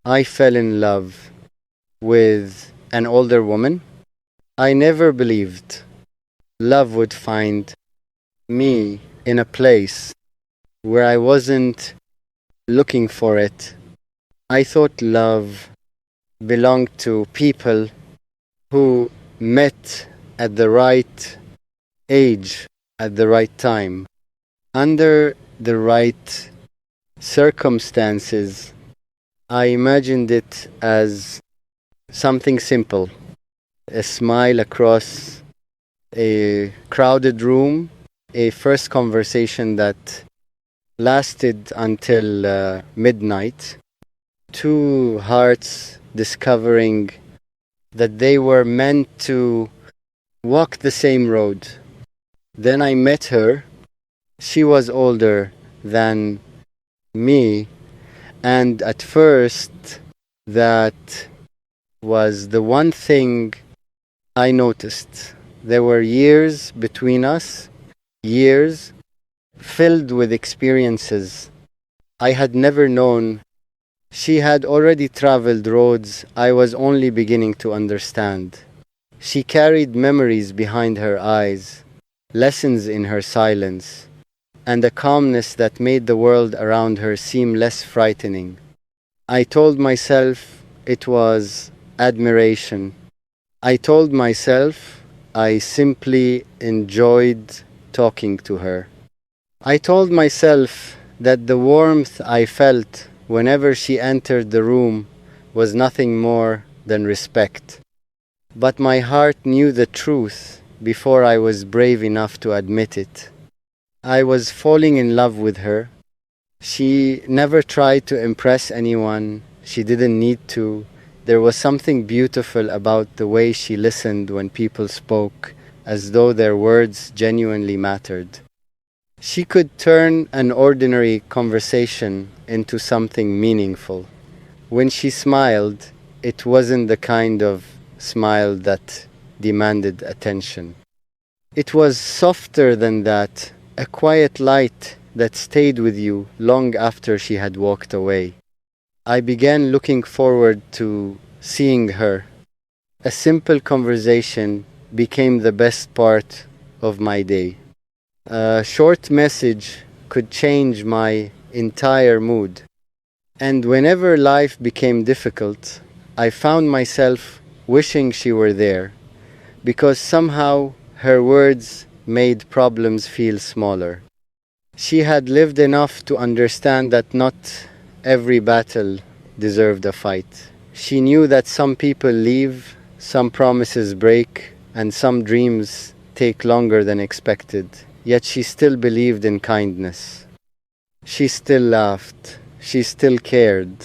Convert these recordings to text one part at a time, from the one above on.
I fell in love with an older woman. I never believed love would find me in a place where I wasn't looking for it. I thought love belonged to people who met at the right age, at the right time, under the right circumstances. I imagined it as something simple, a smile across a crowded room, a first conversation that lasted until midnight, two hearts discovering that they were meant to walk the same road. Then I met her. She was older than me, and at first, that was the one thing I noticed. There were years between us, years filled with experiences I had never known. She had already traveled roads I was only beginning to understand. She carried memories behind her eyes, lessons in her silence, and a calmness that made the world around her seem less frightening. I told myself it was admiration. I told myself I simply enjoyed talking to her. I told myself that the warmth I felt whenever she entered the room was nothing more than respect. But my heart knew the truth before I was brave enough to admit it. I was falling in love with her. She never tried to impress anyone. She didn't need to. There was something beautiful about the way she listened when people spoke, as though their words genuinely mattered. She could turn an ordinary conversation into something meaningful. When she smiled, it wasn't the kind of smile that demanded attention. It was softer than that, a quiet light that stayed with you long after she had walked away. I began looking forward to seeing her. A simple conversation became the best part of my day. A short message could change my entire mood. And whenever life became difficult, I found myself wishing she were there, because somehow her words made problems feel smaller. She had lived enough to understand that not every battle deserved a fight. She knew that some people leave, some promises break, and some dreams take longer than expected. Yet she still believed in kindness. She still laughed. She still cared.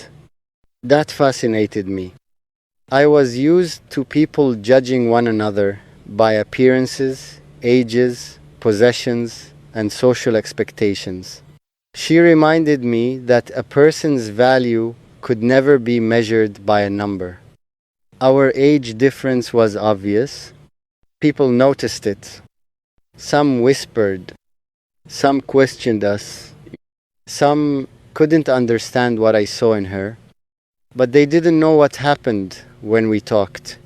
That fascinated me. I was used to people judging one another by appearances, ages, possessions, and social expectations. She reminded me that a person's value could never be measured by a number. Our age difference was obvious. People noticed it. Some whispered. Some questioned us. Some couldn't understand what I saw in her. But they didn't know what happened when we talked.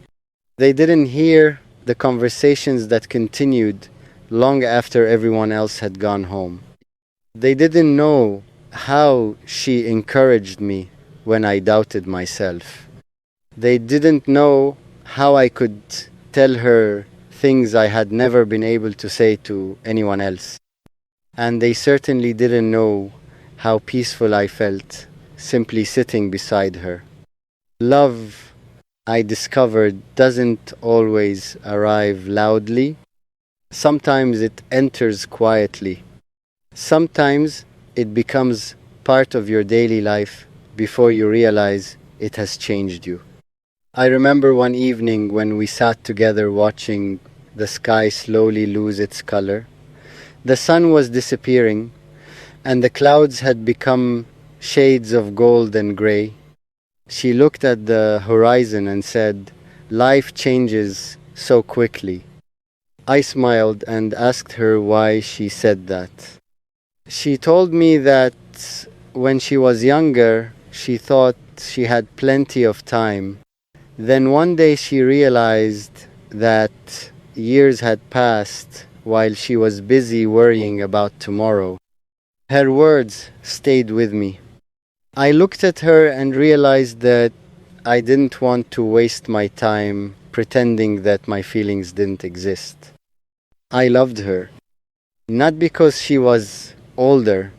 They didn't hear the conversations that continued long after everyone else had gone home. They didn't know how she encouraged me when I doubted myself. They didn't know how I could tell her things I had never been able to say to anyone else. And they certainly didn't know how peaceful I felt simply sitting beside her. Love, I discovered, doesn't always arrive loudly. Sometimes it enters quietly. Sometimes it becomes part of your daily life before you realize it has changed you. I remember one evening when we sat together watching the sky slowly lose its color. The sun was disappearing, and the clouds had become shades of gold and gray. She looked at the horizon and said, "Life changes so quickly." I smiled and asked her why she said that. She told me that when she was younger, She thought she had plenty of time. Then one day she realized that years had passed while she was busy worrying about tomorrow. Her words stayed with me. I looked at her and realized that I didn't want to waste my time pretending that my feelings didn't exist. I loved her, not because she was older,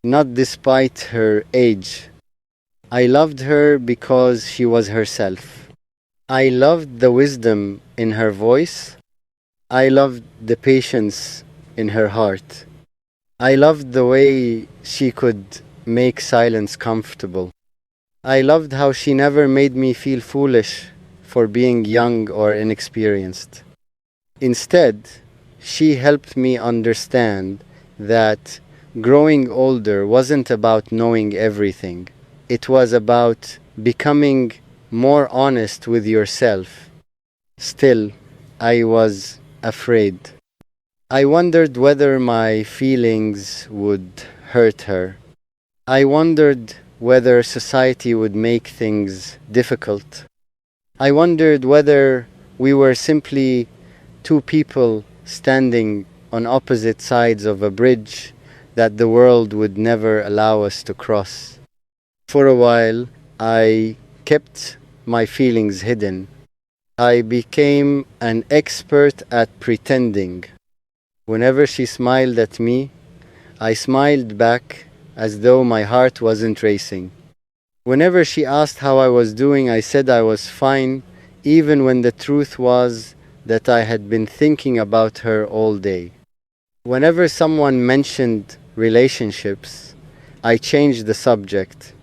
not despite her age. I loved her because she was herself. I loved the wisdom in her voice. I loved the patience in her heart. I loved the way she could make silence comfortable. I loved how she never made me feel foolish for being young or inexperienced. Instead, she helped me understand that growing older wasn't about knowing everything. It was about becoming more honest with yourself. Still, I was afraid. I wondered whether my feelings would hurt her. I wondered whether society would make things difficult. I wondered whether we were simply two people standing on opposite sides of a bridge that the world would never allow us to cross. For a while, I kept my feelings hidden. I became an expert at pretending. Whenever she smiled at me, I smiled back as though my heart wasn't racing. Whenever she asked how I was doing, I said I was fine, even when the truth was that I had been thinking about her all day. Whenever someone mentioned relationships, I changed the subject.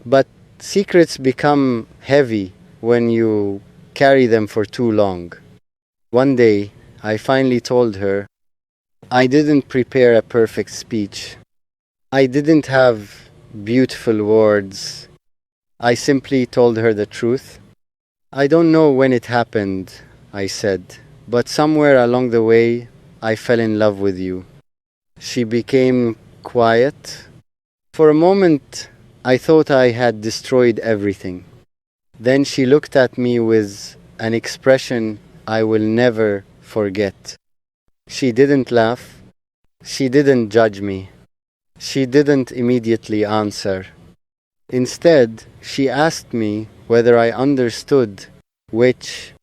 But secrets become heavy when you carry them for too long. One day, I finally told her, I didn't prepare a perfect speech. I didn't have beautiful words. I simply told her the truth. I don't know when it happened, I said, but somewhere along the way, I fell in love with you. She became quiet. For a moment, I thought I had destroyed everything. Then she looked at me with an expression I will never forget. She didn't laugh. She didn't judge me. She didn't immediately answer. Instead, she asked me whether I understood which